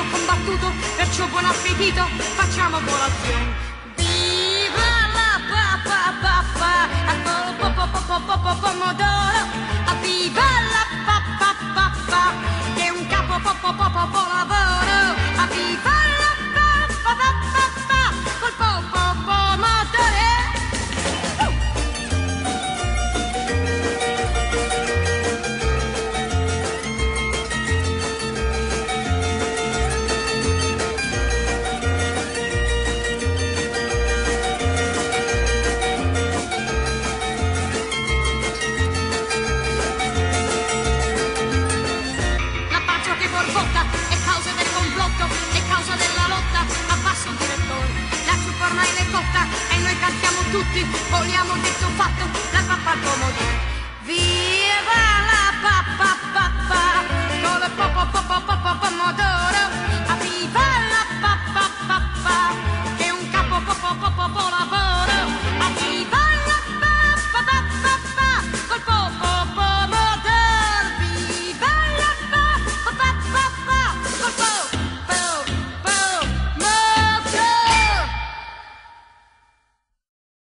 abbiamo combattuto, perciò buon appetito, facciamo colazione. Viva la pomodoro, viva la che è un capo lavoro, viva la col pomodoro. È causa del complotto, è causa della lotta, abbasso il direttore, la zuppa ormai è cotta e noi cantiamo tutti, vogliamo detto fatto, la pappa al pomodoro. Viva la pappa, con il